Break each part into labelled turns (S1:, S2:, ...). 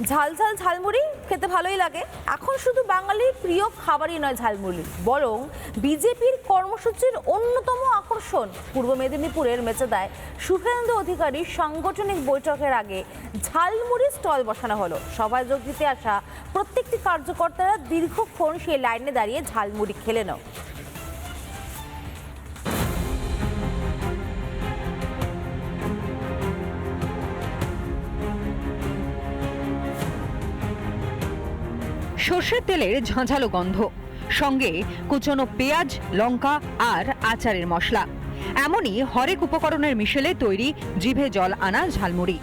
S1: ঝাল ঝাল ঝালমুড়ি খেতে ভালোই লাগে। এখন শুধু বাঙালির প্রিয় খাবারই নয় ঝালমুড়ি, বরং বিজেপির কর্মসূচির অন্যতম আকর্ষণ। পূর্ব মেদিনীপুরের মেচেদায় শুভেন্দু অধিকারীর সাংগঠনিক বৈঠকের আগে ঝালমুড়ি স্টল বসানো হলো। সভায় যোগ দিতে আসা প্রত্যেকটি কার্যকর্তারা দীর্ঘক্ষণ সেই লাইনে দাঁড়িয়ে ঝালমুড়ি খেলেন।
S2: সর্ষের তেলের ঝাঁঝালো গন্ধ, সঙ্গে কুচনো পেঁয়াজ, লঙ্কা আর আচারের মশলা, এমনই হরেক উপকরণের মিশেলে তৈরি জিভে জল আনা ঝালমুড়ি।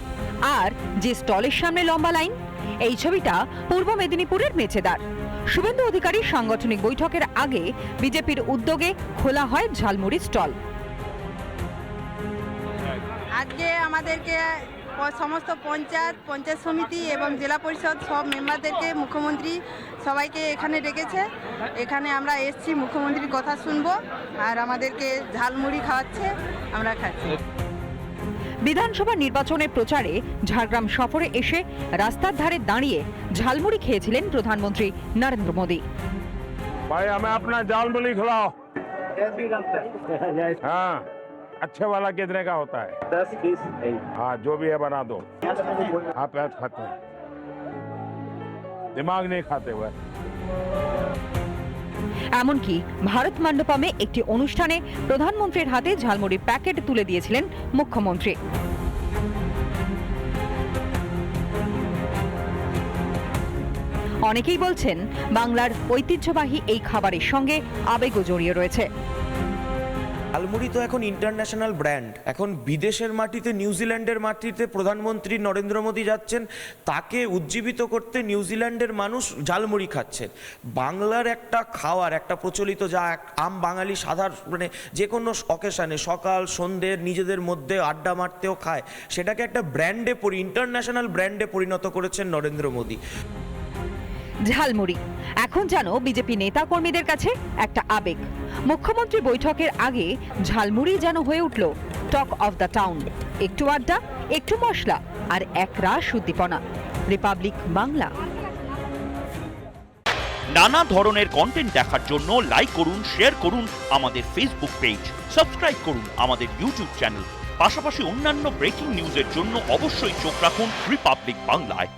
S2: আর যে স্টলের সামনে লম্বা লাইন, এই ছবিটা পূর্ব মেদিনীপুরের মেচেদার। শুভেন্দু অধিকারীর সাংগঠনিক বৈঠকের আগে বিজেপির উদ্যোগে খোলা হয় ঝালমুড়ি স্টল।
S3: আজকে আমাদেরকে সমস্ত পঞ্চায়েত সমিতি এবং জেলা পরিষদ সব মেম্বারদেরকে মুখ্যমন্ত্রী সবাইকে এখানে ডেকেছে। এখানে আমরা এসছি মুখ্যমন্ত্রীর কথা শুনবো, আর আমাদেরকে ঝালমুড়ি খাওয়াচ্ছে, আমরা খাচ্ছি।
S2: বিধানসভা নির্বাচনের প্রচারে ঝাড়গ্রাম সফরে এসে রাস্তার ধারে দাঁড়িয়ে ঝালমুড়ি খেয়েছিলেন প্রধানমন্ত্রী নরেন্দ্র মোদী।
S4: भाई हमें अपना झालमुड़ी खिलाओ। हाँ, अच्छे वाला कितने का होता है?
S5: 10 20।
S4: हाँ, जो भी है बना दो। आप प्याज खाते हैं, दिमाग नहीं खाते हुए।
S2: এমনকি ভারত মণ্ডপমে একটি অনুষ্ঠানে প্রধানমন্ত্রীর হাতে ঝালমুড়ি প্যাকেট তুলে দিয়েছিলেন মুখ্যমন্ত্রী। অনেকেই বলছেন বাংলার ঐতিহ্যবাহী এই খাবারের সঙ্গে আবেগও জড়িয়ে রয়েছে।
S6: ঝালমুড়ি তো এখন ইন্টারন্যাশনাল ব্র্যান্ড। এখন বিদেশের মাটিতে, নিউজিল্যান্ডের মাটিতে প্রধানমন্ত্রী নরেন্দ্র মোদী যাচ্ছেন, তাকে উজ্জীবিত করতে নিউজিল্যান্ডের মানুষ ঝালমুড়ি খাচ্ছেন। বাংলার একটা খাওয়ার, একটা প্রচলিত, যা আম বাঙালি সাধারণ মানে যে কোনো অকেশানে সকাল সন্ধ্যে নিজেদের মধ্যে আড্ডা মারতেও খায়, সেটাকে একটা ব্র্যান্ডে ইন্টারন্যাশনাল ব্র্যান্ডে পরিণত করেছেন নরেন্দ্র মোদী।
S2: ঝালমুড়ি এখন যেন বিজেপি নেতা কর্মীদের কাছে একটা আবেগ। মুখ্যমন্ত্রী বৈঠকের আগে ঝালমুড়ি যেন হয়ে উঠল টক অফ দ্য টাউন। একটু আড্ডা, একটু মশলা আর একরাশ উদ্দীপনা। রিপাবলিক বাংলা।
S7: নানা ধরনের কন্টেন্ট দেখার জন্য লাইক করুন, শেয়ার করুন আমাদের ফেসবুক পেজ, সাবস্ক্রাইব করুন আমাদের ইউটিউব চ্যানেল। পাশাপাশি অন্যান্য ব্রেকিং নিউজের জন্য অবশ্যই চোখ রাখুন রিপাবলিক বাংলায়।